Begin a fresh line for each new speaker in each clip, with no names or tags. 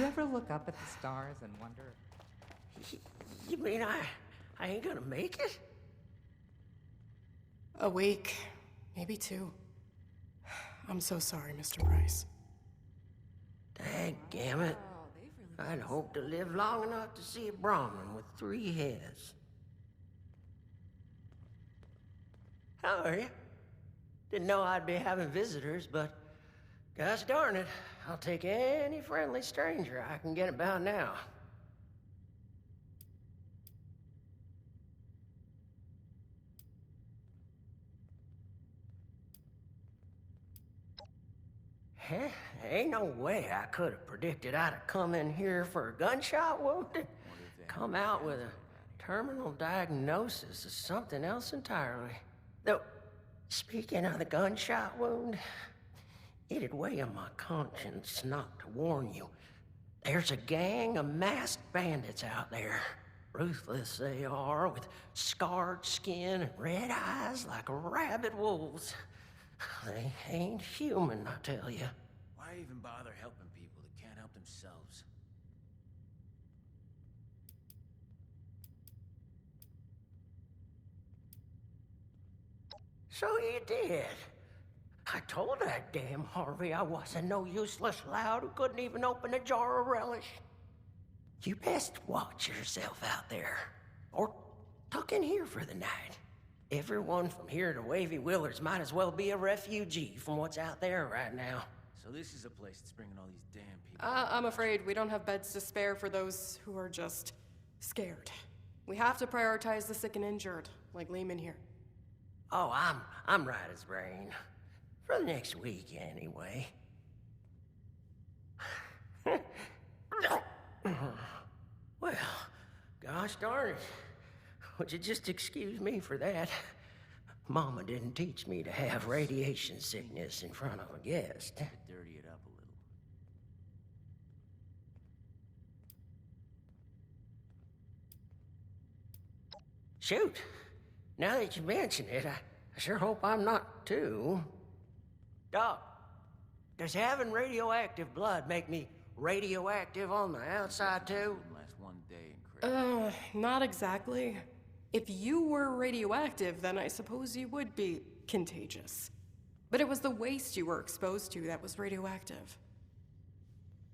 ever look up at the stars and wonder?
You mean I ain't gonna make it?
A week, maybe 2. I'm so sorry, Mr. Price.
Dadgummit. I'd hoped to live long enough to see a Brahmin with 3 heads. How are you? Didn't know I'd be having visitors, but gosh darn it, I'll take any friendly stranger I can get about now. Heh, ain't no way I could have predicted I'd have come in here for a gunshot wound. Come out with a terminal diagnosis of something else entirely. Though, speaking of the gunshot wound, it'd weigh on my conscience not to warn you. There's a gang of masked bandits out there. Ruthless they are, with scarred skin and red eyes like rabid wolves. They ain't human, I tell you.
Why even bother helping people that can't help themselves?
So you did. I told that damn Harvey I wasn't no useless lout who couldn't even open a jar of relish. You best watch yourself out there, or tuck in here for the night. Everyone from here to Wavy Willers might as well be a refugee from what's out there right now.
So this is a place that's bringing all these damn people.
I'm afraid we don't have beds to spare for those who are just scared. We have to prioritize the sick and injured, like Lehman here.
Oh, I'm right as rain. For the next week, anyway. Well, gosh darn it. Would you just excuse me for that? Mama didn't teach me to have radiation sickness in front of a guest.
Dirty it up a little.
Shoot. Now that you mention it, I sure hope I'm not too. Doc, does having radioactive blood make me radioactive on the outside too?
Wouldn't last one day in crate.
Not exactly. If you were radioactive, then I suppose you would be contagious. But it was the waste you were exposed to that was radioactive.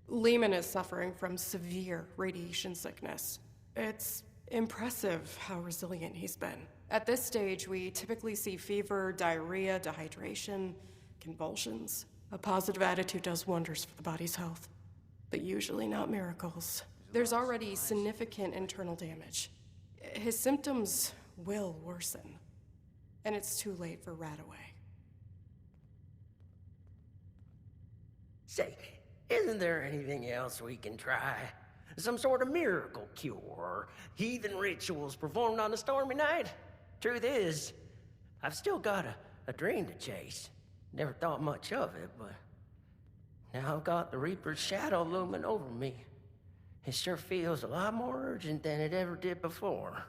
Lehman is suffering from severe radiation sickness. It's impressive how resilient he's been. At this stage, we typically see fever, diarrhea, dehydration, convulsions. A positive attitude does wonders for the body's health, but usually not miracles. There's already significant internal damage. His symptoms will worsen, and it's too late for Radaway.
Say, isn't there anything else we can try? Some sort of miracle cure, or heathen rituals performed on a stormy night? Truth is, I've still got a dream to chase. Never thought much of it, but now I've got the Reaper's shadow looming over me. It sure feels a lot more urgent than it ever did before.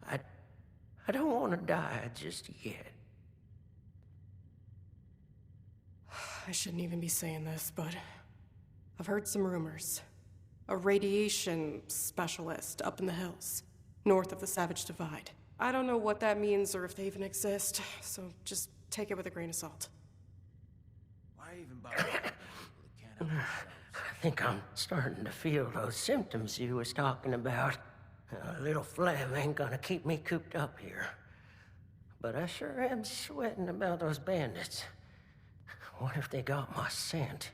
I don't want to die just yet.
I shouldn't even be saying this, but I've heard some rumors. A radiation specialist up in the hills, north of the Savage Divide. I don't know what that means or if they even exist, so just take it with a grain of salt.
Why even bother helping people that can't help themselves?
I think I'm starting to feel those symptoms you was talking about. A little phlegm ain't gonna keep me cooped up here. But I sure am sweating about those bandits. What if they got my scent?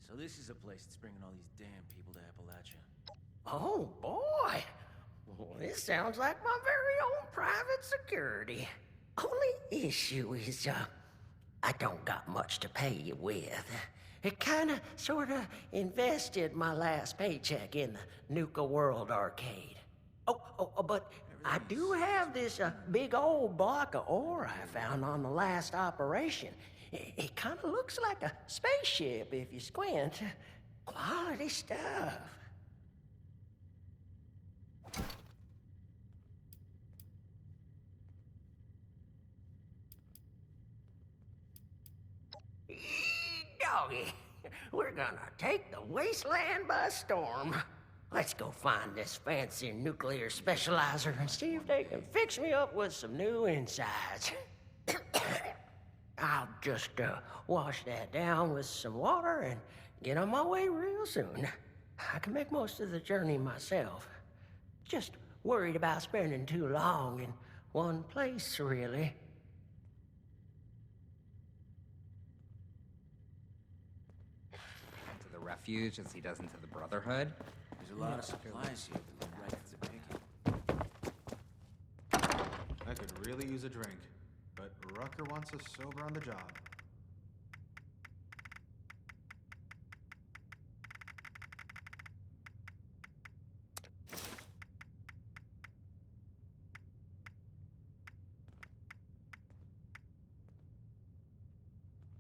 So this is a place that's bringing all these damn people to Appalachia.
Oh, boy! Well, this sounds like my very own private security. Only issue is, I don't got much to pay you with. It kinda, sorta invested my last paycheck in the Nuka World Arcade. But I do have this big old block of ore I found on the last operation. It kinda looks like a spaceship if you squint. Quality stuff. doggy. We're gonna take the wasteland by storm. Let's go find this fancy nuclear specializer and see if they can fix me up with some new insides. I'll just wash that down with some water and get on my way real soon. I can make most of the journey myself. Just worried about spending too long in one place, really.
To the refuge as he does into the Brotherhood.
There's a lot of supplies here that look right for the picking.
I could really use a drink, but Rucker wants us sober on the job.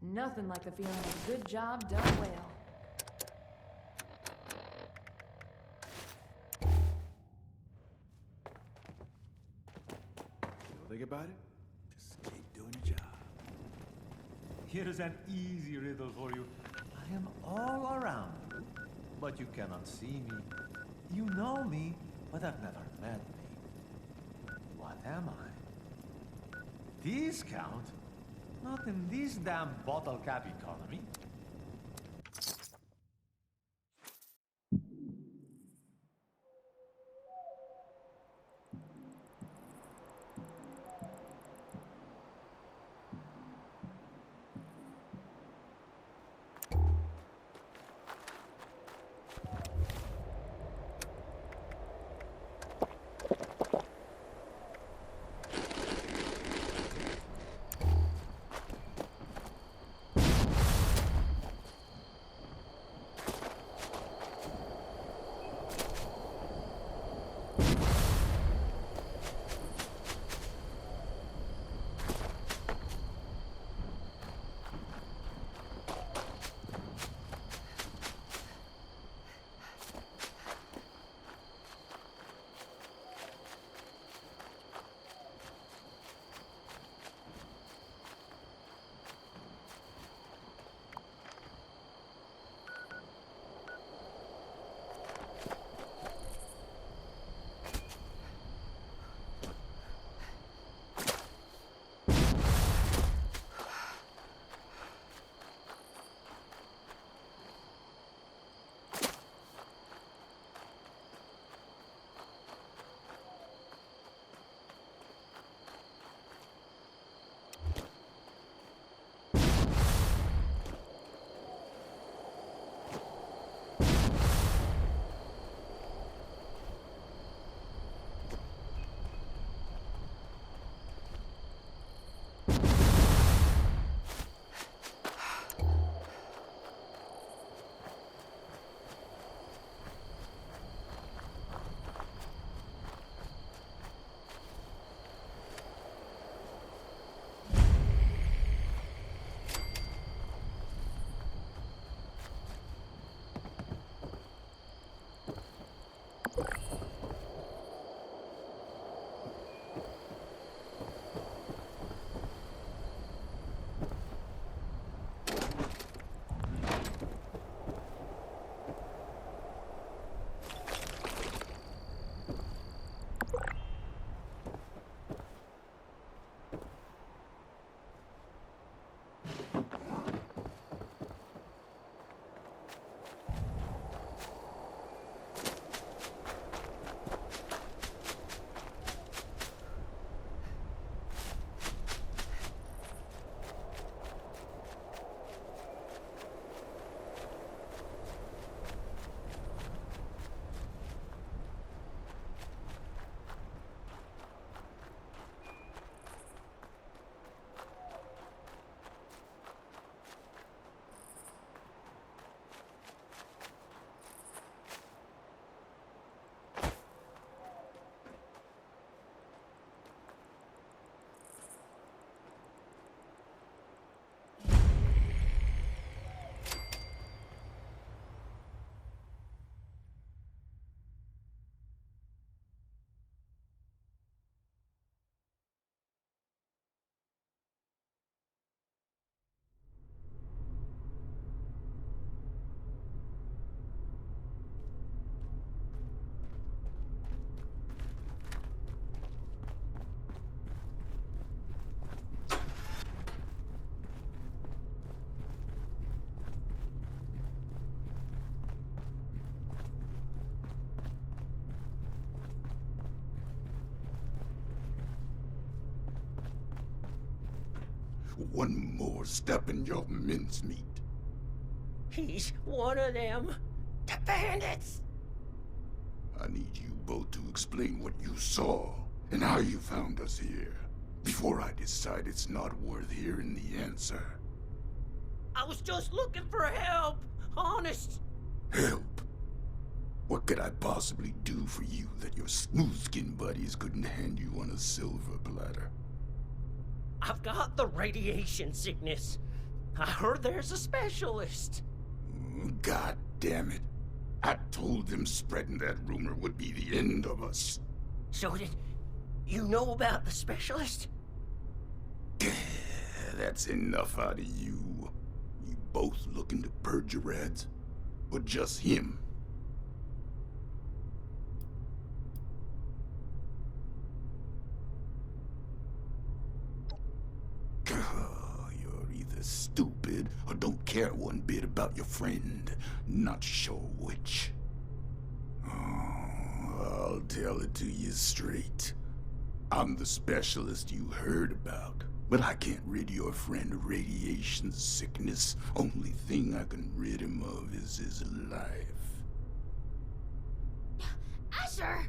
Nothing like the feeling of a good job done well.
Feel think about it? Just keep doing your job.
Here is an easy riddle for you. I am all around you, but you cannot see me. You know me, but have never met me. What am I? Discount? Not in this damn bottle cap economy.
One more step in your mincemeat.
He's one of them. The bandits.
I need you both to explain what you saw and how you found us here before I decide it's not worth hearing the answer.
I was just looking for help. Honest.
Help? What could I possibly do for you that your smooth-skinned buddies couldn't hand you on a silver platter?
I've got the radiation sickness. I heard there's a specialist.
God damn it. I told them spreading that rumor would be the end of us.
So did you know about the specialist?
That's enough out of you. You both looking to purge your ads? Or just him? You're either stupid or don't care one bit about your friend. Not sure which. Oh, I'll tell it to you straight. I'm the specialist you heard about, but I can't rid your friend of radiation sickness. Only thing I can rid him of is his life.
Asher!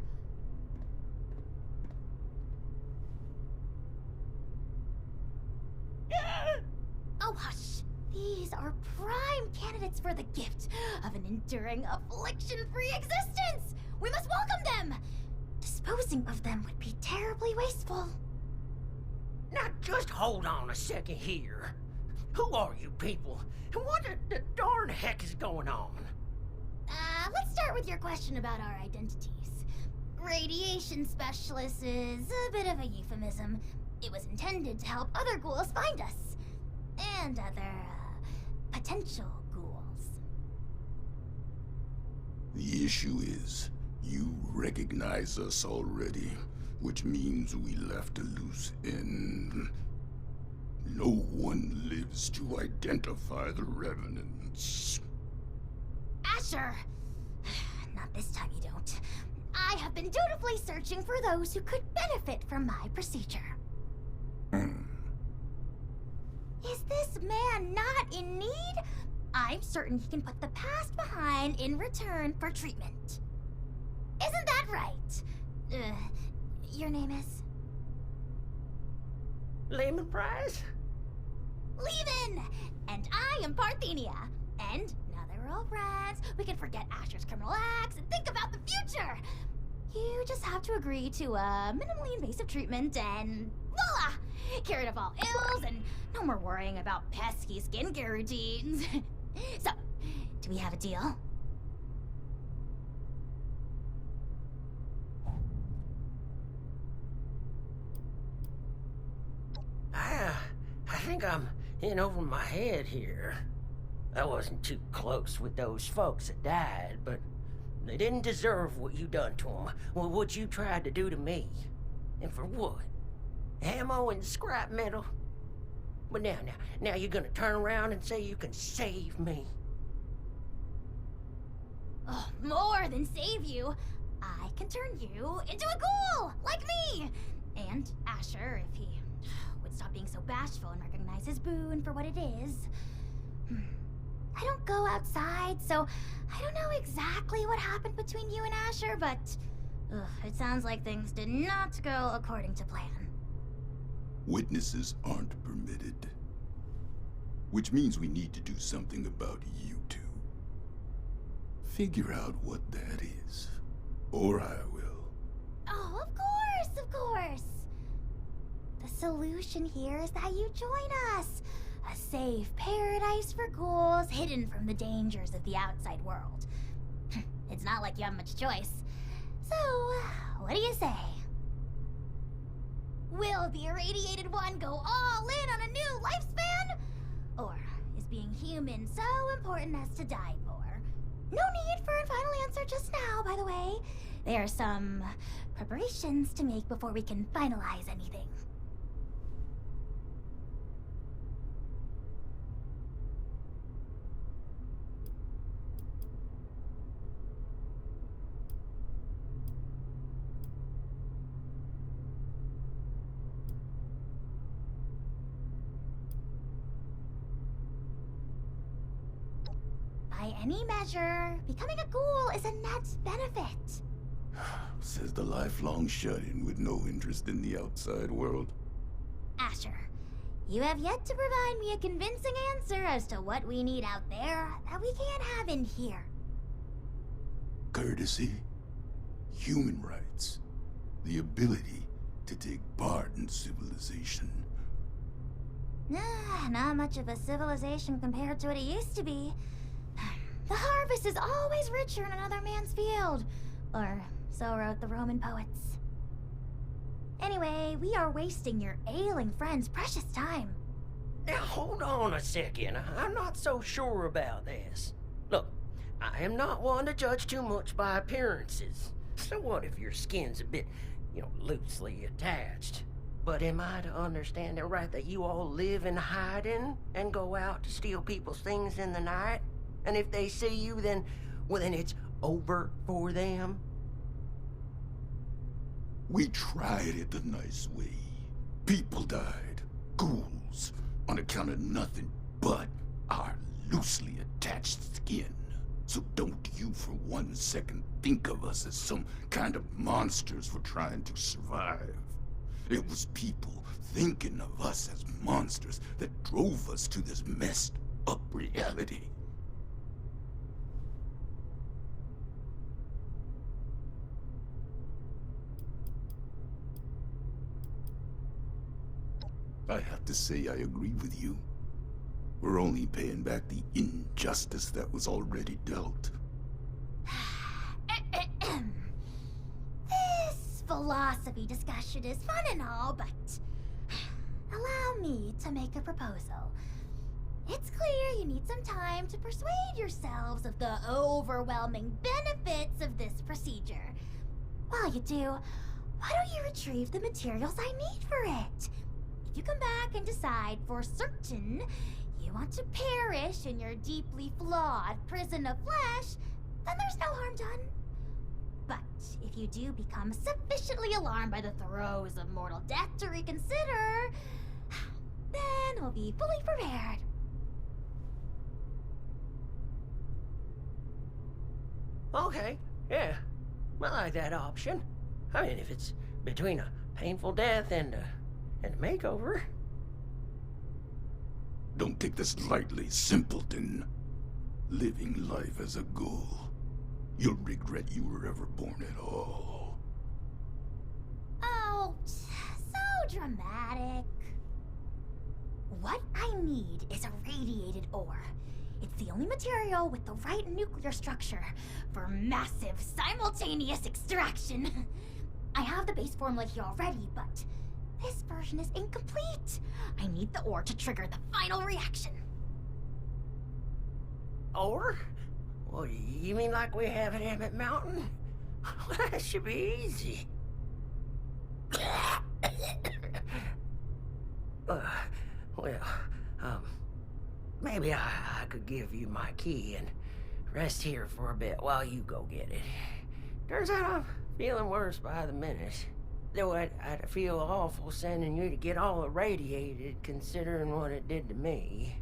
Oh, hush. These are prime candidates for the gift of an enduring, affliction-free existence! We must welcome them! Disposing of them would be terribly wasteful.
Now just hold on a second here. Who are you people? And what the darn heck is going on?
Let's start with your question about our identities. Radiation specialist is a bit of a euphemism. It was intended to help other ghouls find us. And other, potential ghouls.
The issue is, you recognize us already, which means we left a loose end. No one lives to identify the revenants.
Asher! Not this time you don't. I have been dutifully searching for those who could benefit from my procedure. Is this man not in need? I'm certain he can put the past behind in return for treatment. Isn't that right? Your name is?
Lemon Prize?
Levin! And I am Parthenia. And now that we're all friends, we can forget Asher's criminal acts and think about the future. You just have to agree to minimally invasive treatment and voila! Cured of all ills and no more worrying about pesky skincare routines. So, do we have a deal?
I think I'm in over my head here. I wasn't too close with those folks that died, but they didn't deserve what you done to them, or what you tried to do to me. And for what? Ammo and scrap metal? But now you're gonna turn around and say you can save me.
Oh, more than save you. I can turn you into a ghoul, like me! And Asher, if he would stop being so bashful and recognize his boon for what it is. I don't go outside, so I don't know exactly what happened between you and Asher, but it sounds like things did not go according to plan.
Witnesses aren't permitted. Which means we need to do something about you two. Figure out what that is. Or I will.
Oh, of course, of course. The solution here is that you join us. A safe paradise for ghouls hidden from the dangers of the outside world. It's not like you have much choice. So, what do you say? Will the irradiated one go all in on a new lifespan? Or is being human so important as to die for? No need for a final answer just now, by the way. There are some preparations to make before we can finalize anything. any measure, becoming a ghoul is a net benefit.
Says the lifelong shut-in with no interest in the outside world.
Asher, you have yet to provide me a convincing answer as to what we need out there that we can't have in here.
Courtesy, human rights, the ability to take part in civilization.
Not much of a civilization compared to what it used to be. The harvest is always richer in another man's field. Or so wrote the Roman poets. Anyway, we are wasting your ailing friend's precious time.
Now, hold on a second. I'm not so sure about this. Look, I am not one to judge too much by appearances. So what if your skin's a bit, loosely attached? But am I to understand it right that you all live in hiding and go out to steal people's things in the night? And if they see you, then it's over for them?
We tried it the nice way. People died, ghouls, on account of nothing but our loosely attached skin. So don't you for 1 second think of us as some kind of monsters for trying to survive. It was people thinking of us as monsters that drove us to this messed up reality. I have to say I agree with you. We're only paying back the injustice that was already dealt.
This philosophy discussion is fun and all, but allow me to make a proposal. It's clear you need some time to persuade yourselves of the overwhelming benefits of this procedure. While you do, why don't you retrieve the materials I need for it? If you come back and decide for certain you want to perish in your deeply flawed prison of flesh, then there's no harm done. But if you do become sufficiently alarmed by the throes of mortal death to reconsider, then we'll be fully prepared.
Okay, yeah. I like that option. I mean, if it's between a painful death and a makeover.
Don't take this lightly, simpleton. Living life as a ghoul. You'll regret you were ever born at all.
Oh, so dramatic. What I need is a radiated ore. It's the only material with the right nuclear structure for massive simultaneous extraction. I have the base formula here already, but this version is incomplete. I need the ore to trigger the final reaction.
Or? Well, you mean like we have at Emmett Mountain? Well, that should be easy. Maybe I could give you my key and rest here for a bit while you go get it. Turns out I'm feeling worse by the minute. Though I'd feel awful sending you to get all irradiated, considering what it did to me.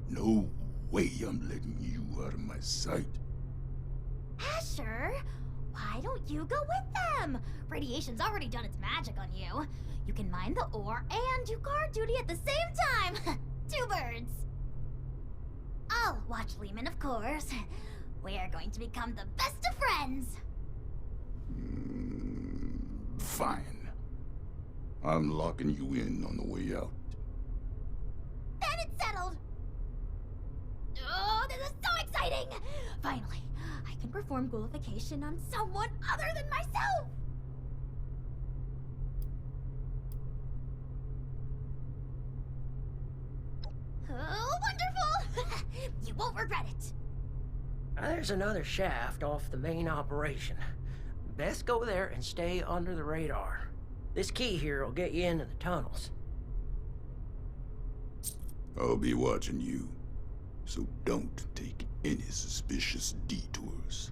No way I'm letting you out of my sight.
Asher, why don't you go with them? Radiation's already done its magic on you. You can mine the ore and do guard duty at the same time. 2 birds. I'll watch Lehman, of course. We're going to become the best of friends.
Fine. I'm locking you in on the way out.
Then it's settled. Oh, this is so exciting! Finally, I can perform ghoulification on someone other than myself! Oh, wonderful! You won't regret it.
There's another shaft off the main operation. Best go there and stay under the radar. This key here will get you into the tunnels.
I'll be watching you, so don't take any suspicious detours.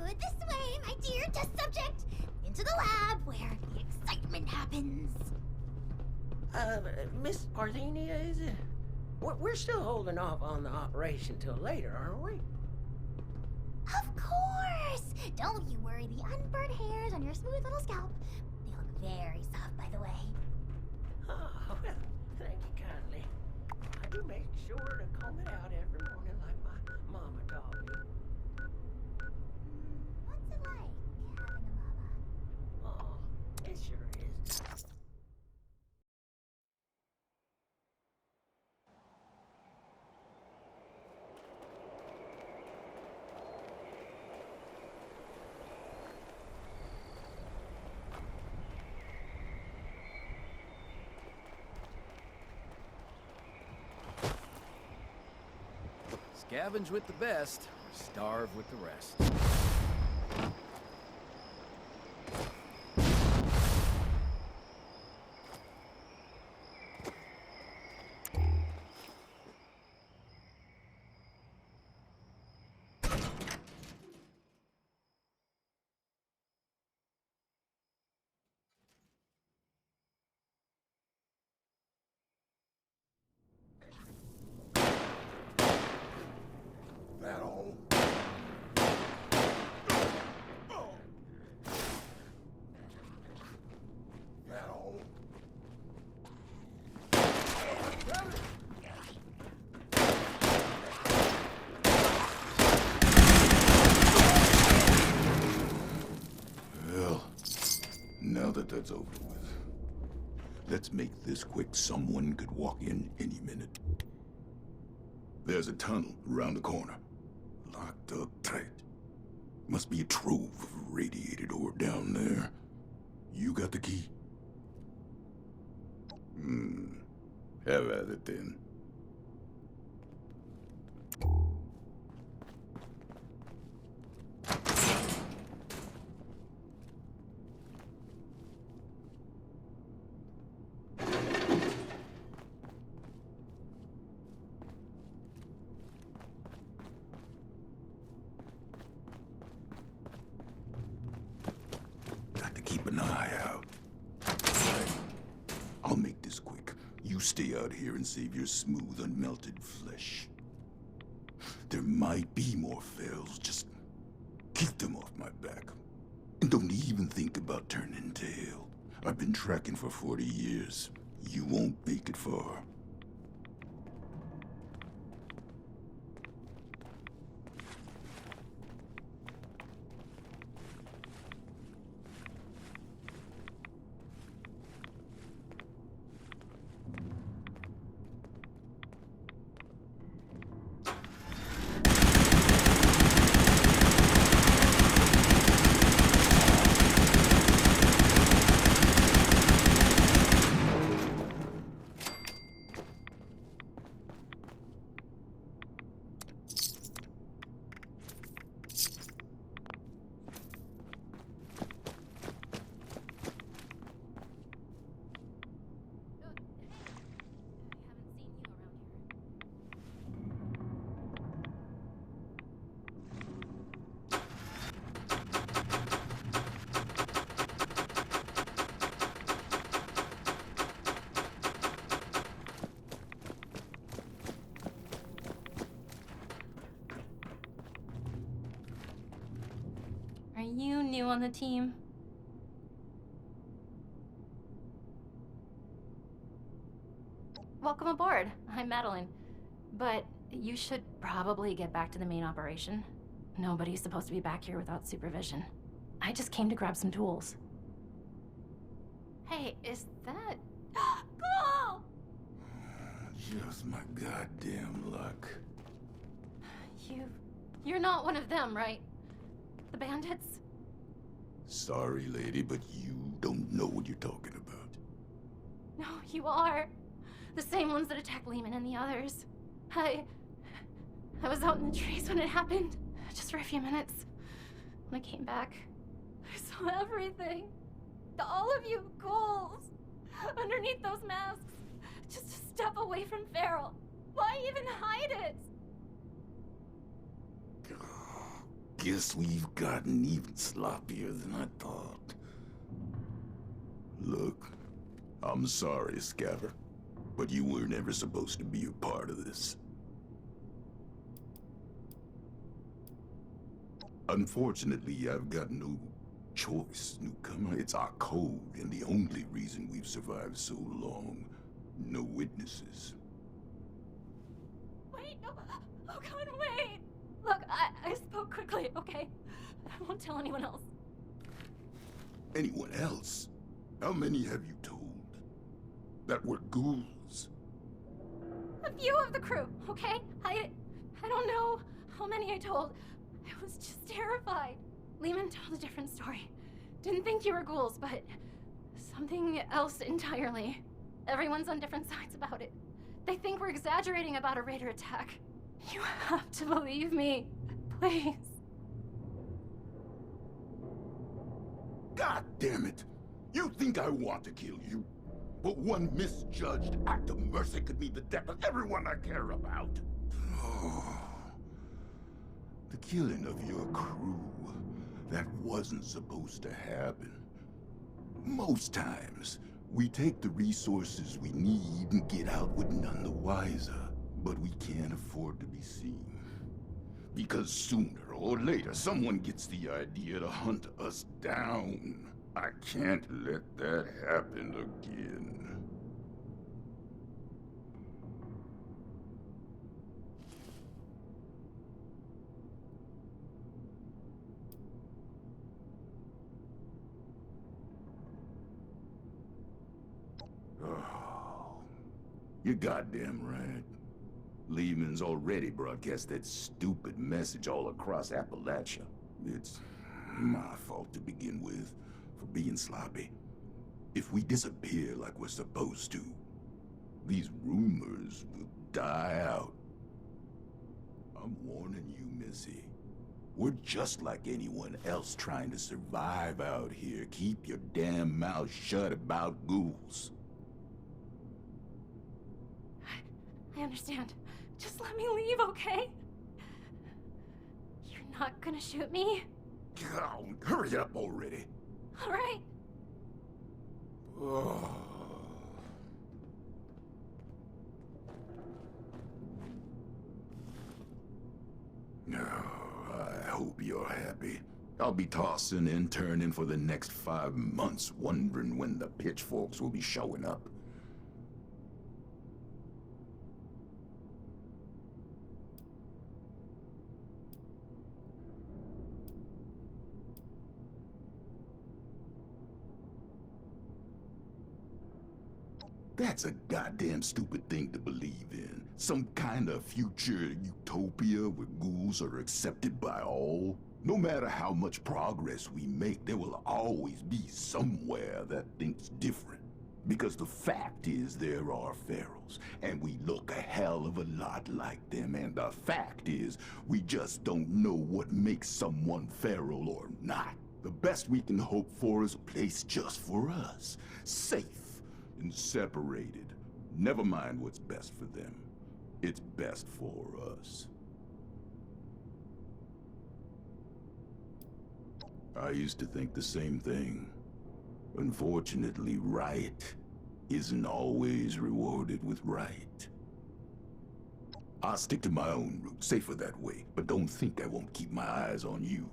This way, my dear test subject! Into the lab where the excitement happens.
Miss Parthenia, is it? We're still holding off on the operation till later, aren't we?
Of course! Don't you worry, the unburnt hairs on your smooth little scalp. They look very soft, by the way.
Oh, well, thank you kindly. I do make sure to comb it out every morning like my mama taught me.
What's it like, having a mama?
Oh, it sure is.
Scavenge with the best, or starve with the rest.
That all? That all? Well, now that that's over with, let's make this quick. Someone could walk in any minute. There's a tunnel around the corner. Locked up tight. Must be a trove of radiated ore down there. You got the key? Have at it then. Got to keep an eye out. I'll make this quick. You stay out here and save your smooth, unmelted flesh. There might be more fails. Just keep them off my back. And don't even think about turning tail. I've been tracking for 40 years. You won't make it far.
Are you new on the team? Welcome aboard. I'm Madeline. But you should probably get back to the main operation. Nobody's supposed to be back here without supervision. I just came to grab some tools. Hey, is that...
Ghoul!
Just my goddamn luck.
You're not one of them, right? The bandits?
Sorry, lady, but you don't know what you're talking about.
No, you are. The same ones that attacked Lehman and the others. I was out in the trees when it happened, just for a few minutes. When I came back, I saw everything. All of you ghouls, underneath those masks, just a step away from Feral. Why even hide it?
Guess we've gotten even sloppier than I thought. Look, I'm sorry, Scaver. But you weren't ever supposed to be a part of this. Unfortunately, I've got no choice, newcomer. It's our code, and the only reason we've survived so long. No witnesses.
Wait, no. Oh, God, wait. Look, I spoke quickly, okay? I won't tell anyone else.
Anyone else? How many have you told? That were ghouls?
A few of the crew, okay? I don't know how many I told. I was just terrified. Lehman told a different story. Didn't think you were ghouls, but something else entirely. Everyone's on different sides about it. They think we're exaggerating about a raider attack. You have to believe me, please.
God damn it! You think I want to kill you? But one misjudged act of mercy could mean the death of everyone I care about. The killing of your crew, that wasn't supposed to happen. Most times, we take the resources we need and get out with none the wiser. But we can't afford to be seen. Because sooner or later, someone gets the idea to hunt us down. I can't let that happen again. Oh, you're goddamn right. Lehman's already broadcast that stupid message all across Appalachia. It's my fault to begin with, for being sloppy. If we disappear like we're supposed to, these rumors will die out. I'm warning you, Missy. We're just like anyone else trying to survive out here. Keep your damn mouth shut about ghouls.
I understand. Just let me leave, okay? You're not gonna shoot me?
God, hurry up already.
All right.
Oh. I hope you're happy. I'll be tossing and turning for the next 5 months, wondering when the pitchforks will be showing up. That's a goddamn stupid thing to believe in. Some kind of future utopia where ghouls are accepted by all. No matter how much progress we make, there will always be somewhere that thinks different. Because the fact is there are ferals, and we look a hell of a lot like them, and the fact is we just don't know what makes someone feral or not. The best we can hope for is a place just for us. Safe and separated. Never mind what's best for them. It's best for us. I used to think the same thing. Unfortunately, right isn't always rewarded with right. I'll stick to my own route, safer that way, but don't think I won't keep my eyes on you.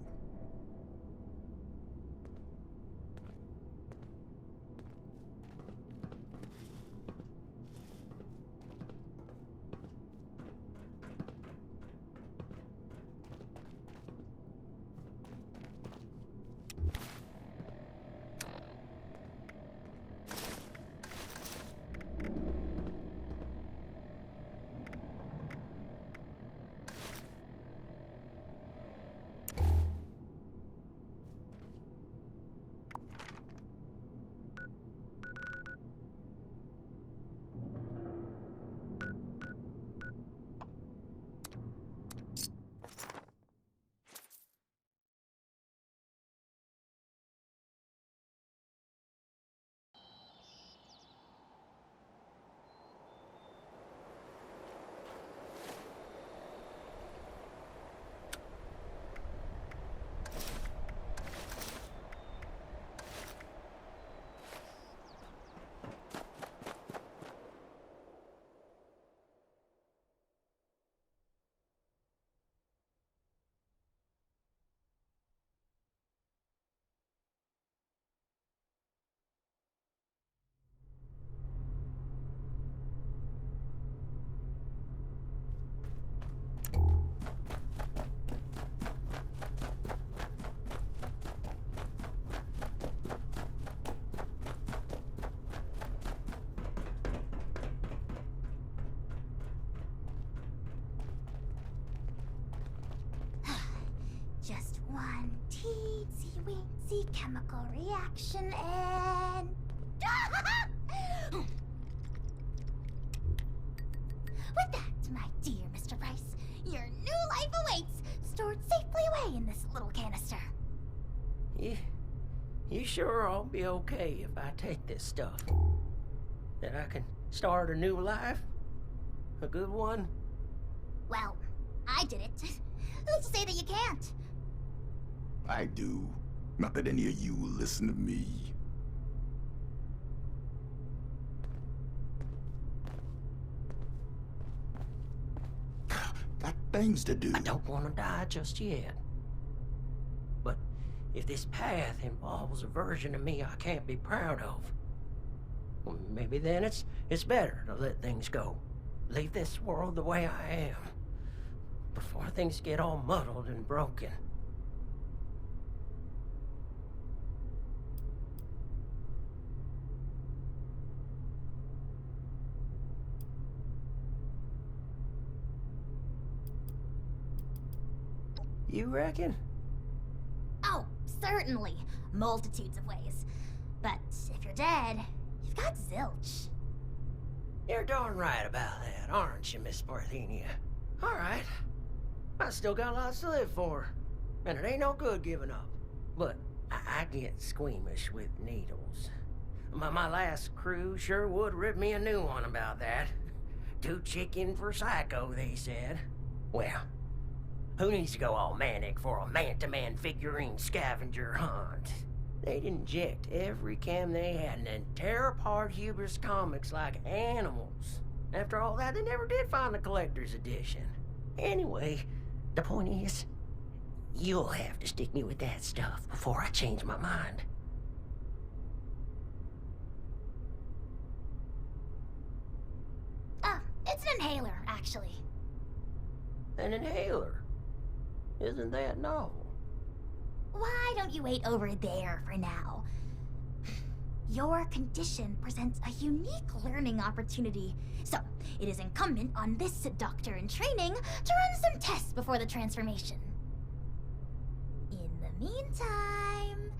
one teensy weensy chemical reaction and... With that, my dear Mr. Price, your new life awaits, stored safely away in this little canister.
You sure I'll be okay if I take this stuff? That I can start a new life? A good one?
Well, I did it. Who's to say that you can't?
I do. Not that any of you will listen to me. Got things to do.
I don't want to die just yet. But if this path involves a version of me I can't be proud of, well, maybe then it's better to let things go. Leave this world the way I am. Before things get all muddled and broken. You reckon?
Oh, certainly. Multitudes of ways. But if you're dead, you've got zilch.
You're darn right about that, aren't you, Miss Parthenia? All right. I still got lots to live for. And it ain't no good giving up. But I get squeamish with needles. My last crew sure would rip me a new one about that. Too chicken for psycho, they said. Well, who needs to go all manic for a man-to-man figurine scavenger hunt? They'd inject every chem they had and then tear apart Hubris comics like animals. After all that, they never did find the collector's edition. Anyway, the point is, you'll have to stick me with that stuff before I change my mind.
It's an inhaler, actually.
An inhaler? Isn't that novel?
Why don't you wait over there for now? Your condition presents a unique learning opportunity, so it is incumbent on this doctor in training to run some tests before the transformation. In the meantime,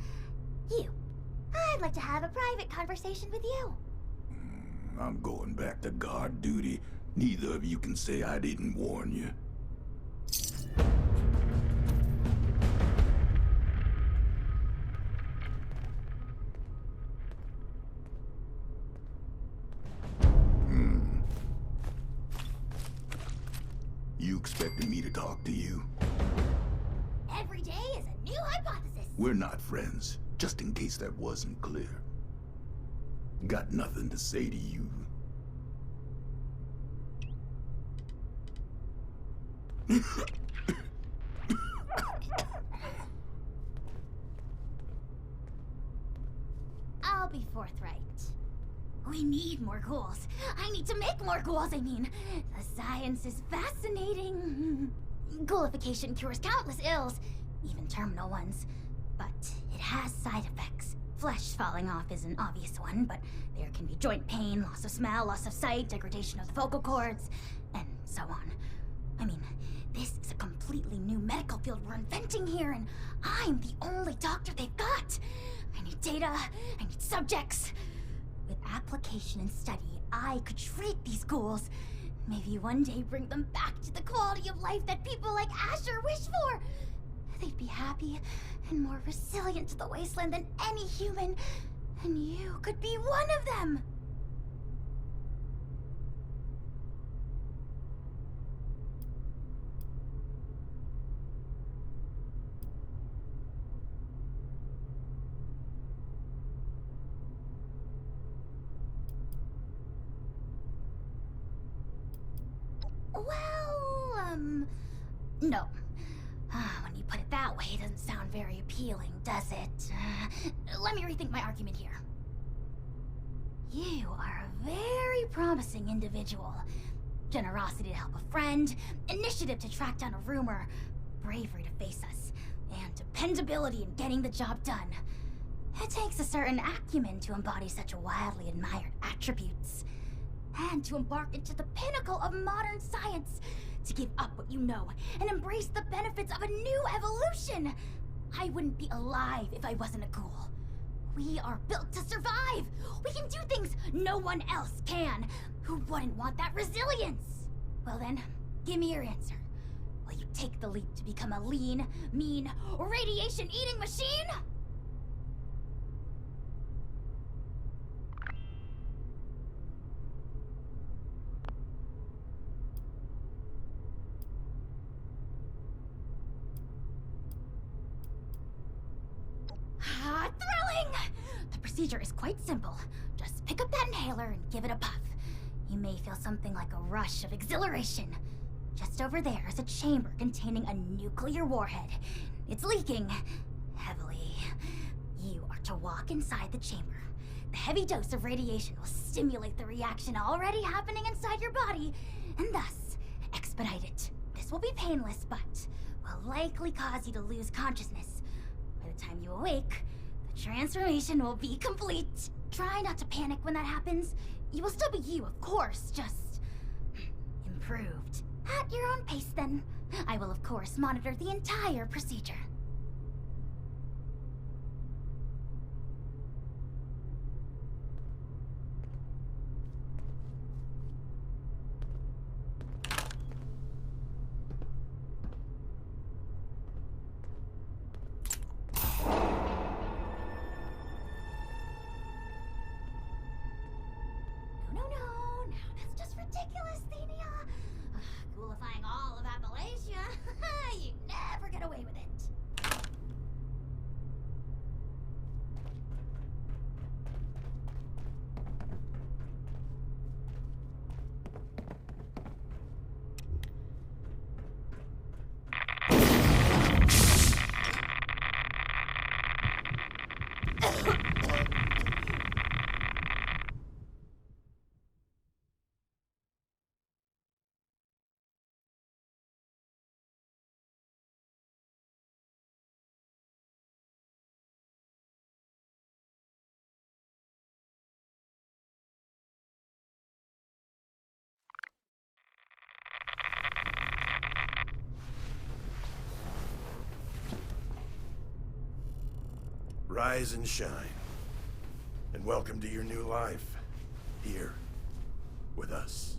I'd like to have a private conversation with you.
I'm going back to guard duty. Neither of you can say I didn't warn you. You expected me to talk to you?
Every day is a new hypothesis.
We're not friends, just in case that wasn't clear. Got nothing to say to you.
I'll be forthright. We need more ghouls. I need to make more ghouls, I mean. The science is fascinating. Ghoulification cures countless ills, even terminal ones. But it has side effects. Flesh falling off is an obvious one, but there can be joint pain, loss of smell, loss of sight, degradation of the vocal cords, and so on. I mean, this is a completely new medical field we're inventing here, and I'm the only doctor they've got. I need data, I need subjects. With application and study, I could treat these ghouls. Maybe one day bring them back to the quality of life that people like Asher wish for. They'd be happy and more resilient to the wasteland than any human. And you could be one of them. Well, no. When you put it that way, it doesn't sound very appealing, does it? Let me rethink my argument here. You are a very promising individual. Generosity to help a friend, initiative to track down a rumor, bravery to face us, and dependability in getting the job done. It takes a certain acumen to embody such wildly admired attributes. And to embark into the pinnacle of modern science, to give up what you know and embrace the benefits of a new evolution. I wouldn't be alive if I wasn't a ghoul. We are built to survive! We can do things no one else can! Who wouldn't want that resilience? Well then, give me your answer. Will you take the leap to become a lean, mean, radiation-eating machine? Ah, thrilling! The procedure is quite simple. Just pick up that inhaler and give it a puff. You may feel something like a rush of exhilaration. Just over there is a chamber containing a nuclear warhead. It's leaking heavily. You are to walk inside the chamber. The heavy dose of radiation will stimulate the reaction already happening inside your body, and thus expedite it. This will be painless, but will likely cause you to lose consciousness. By the time you awake, the transformation will be complete. Try not to panic when that happens. You will still be you, of course, just improved. At your own pace, then. I will, of course, monitor the entire procedure. Ridiculous, Thenia! Ghoulifying all of Appalachia. You'd never get away with it.
Rise and shine. And welcome to your new life. Here. With us.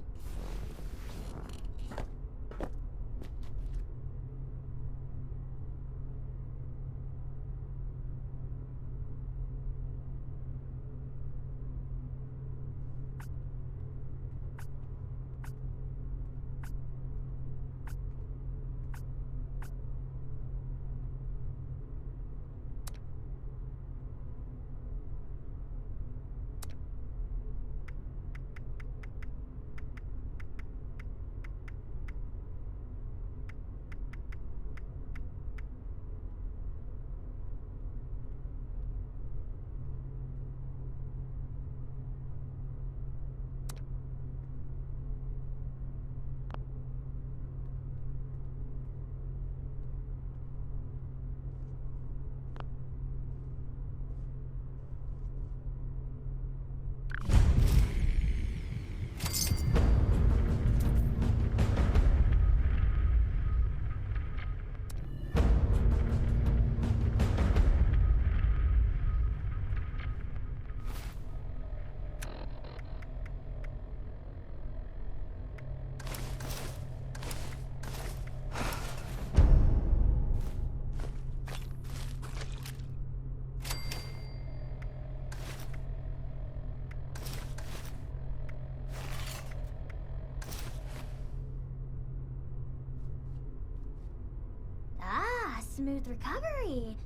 Smooth recovery.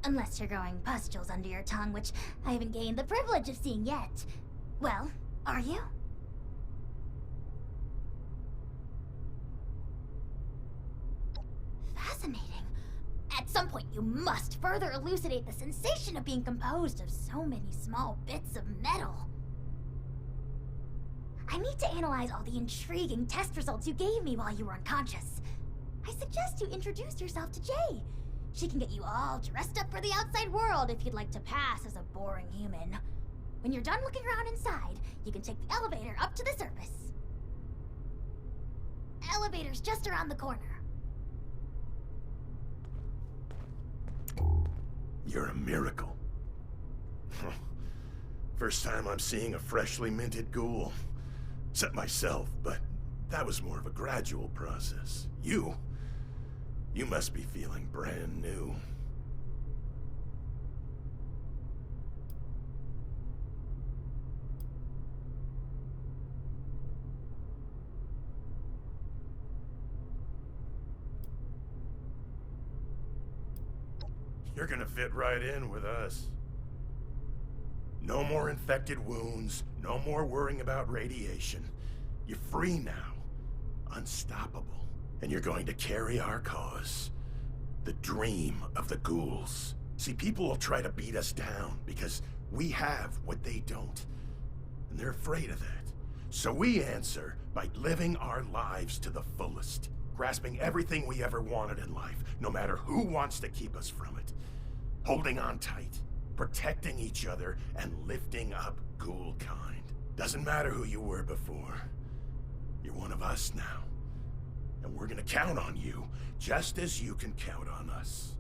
Unless you're growing pustules under your tongue, which I haven't gained the privilege of seeing yet. Well, are you? Fascinating. At some point, you must further elucidate the sensation of being composed of so many small bits of metal. I need to analyze all the intriguing test results you gave me while you were unconscious. I suggest you introduce yourself to Jay. She can get you all dressed up for the outside world if you'd like to pass as a boring human. When you're done looking around inside, you can take the elevator up to the surface. Elevator's just around the corner.
You're a miracle. First time I'm seeing a freshly minted ghoul. Except myself, but that was more of a gradual process. You must be feeling brand new. You're gonna fit right in with us. No more infected wounds, no more worrying about radiation. You're free now, unstoppable. And you're going to carry our cause. The dream of the ghouls. See, people will try to beat us down because we have what they don't. And they're afraid of that. So we answer by living our lives to the fullest. Grasping everything we ever wanted in life, no matter who wants to keep us from it. Holding on tight, protecting each other, and lifting up ghoul kind. Doesn't matter who you were before. You're one of us now. And we're gonna count on you, just as you can count on us.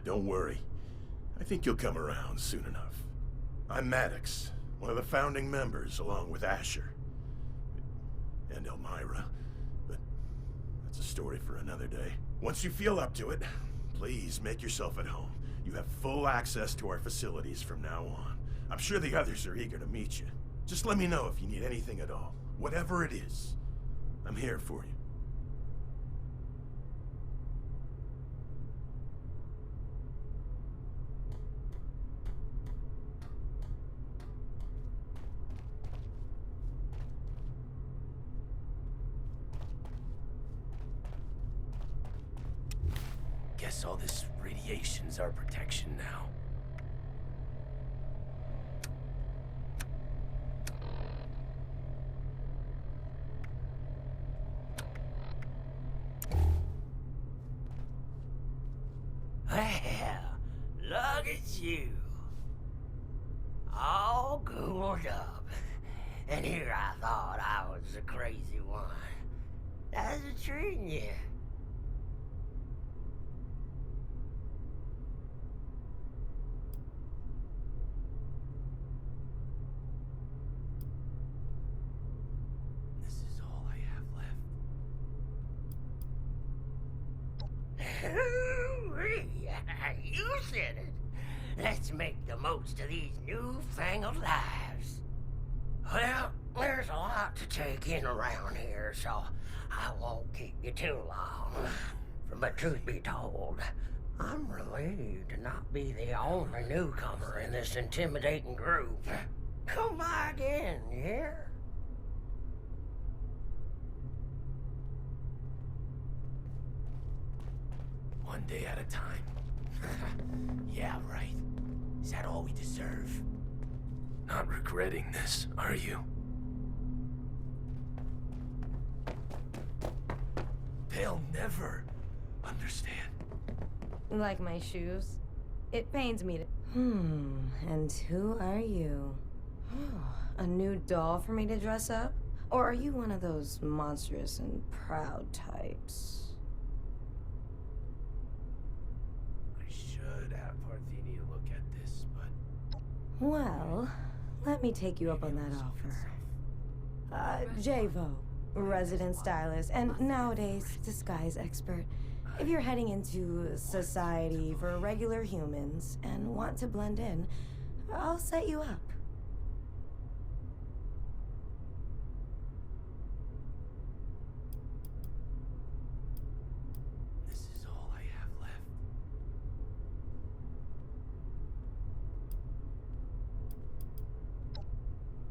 Don't worry. I think you'll come around soon enough. I'm Maddox, one of the founding members, along with Asher. And Elmira. But that's a story for another day. Once you feel up to it, please make yourself at home. You have full access to our facilities from now on. I'm sure the others are eager to meet you. Just let me know if you need anything at all. Whatever it is, I'm here for you.
Guess all this radiation's our protection now. Well, look at you. All ghouled up. And here I thought I was the crazy one. How's it treating you? You said it. Let's make the most of these newfangled lives. Well, there's a lot to take in around here, so I won't keep you too long. But truth be told, I'm relieved to not be the only newcomer in this intimidating group. Come by again, you hear? One day at a time. Yeah, right. Is that all we deserve? Not regretting this, are you? They'll never understand.
Like my shoes? It pains me to... and who are you? A new doll for me to dress up? Or are you one of those monstrous and proud types? Well, let me take you up on that offer. Javo, resident stylist, and nowadays, disguise expert. If you're heading into society for regular humans and want to blend in, I'll set you up.
This is all I have left.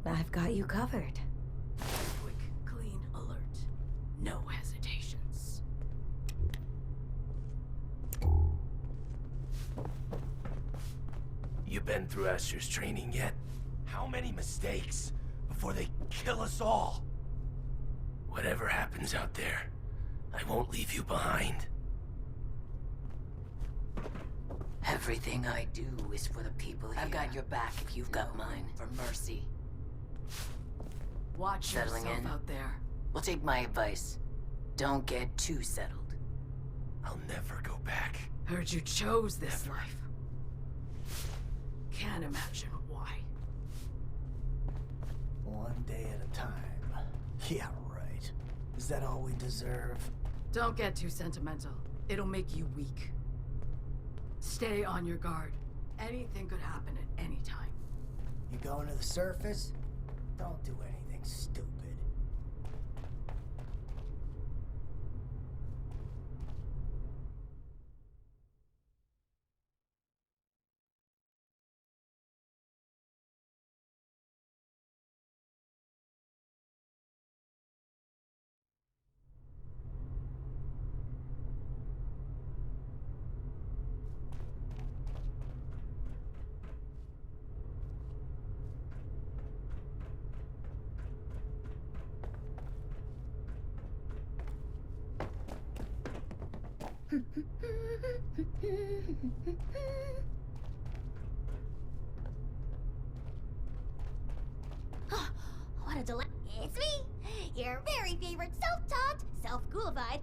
I've got you covered.
Quick, clean alert. No hesitations. You been through Asher's training yet? How many mistakes before they kill us all? Whatever happens out there, I won't leave you behind. Everything I do is for the people here. I've got your back if you've got mine. For mercy.
Watch
Settling
yourself
in?
out there.
Well, take my advice. Don't get too settled.
I'll never go back.
Heard you chose this life. Can't imagine why.
One day at a time. Yeah, right. Is that all we deserve?
Don't get too sentimental. It'll make you weak. Stay on your guard. Anything could happen at any time.
You going to the surface? Don't do anything stupid.
What a delight. It's me, your very favorite self-taught, self-ghoulified,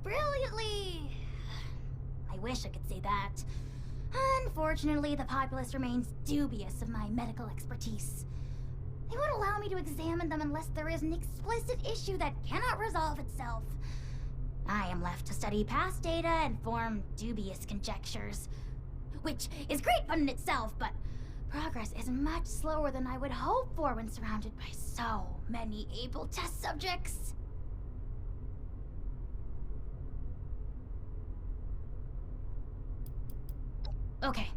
brilliantly. I wish I could say that. Unfortunately, the populace remains dubious of my medical expertise. They won't allow me to examine them unless there is an explicit issue that cannot resolve itself. I am left to study past data and form dubious conjectures. Which is great fun in itself, but progress is much slower than I would hope for when surrounded by so many able test subjects. Okay,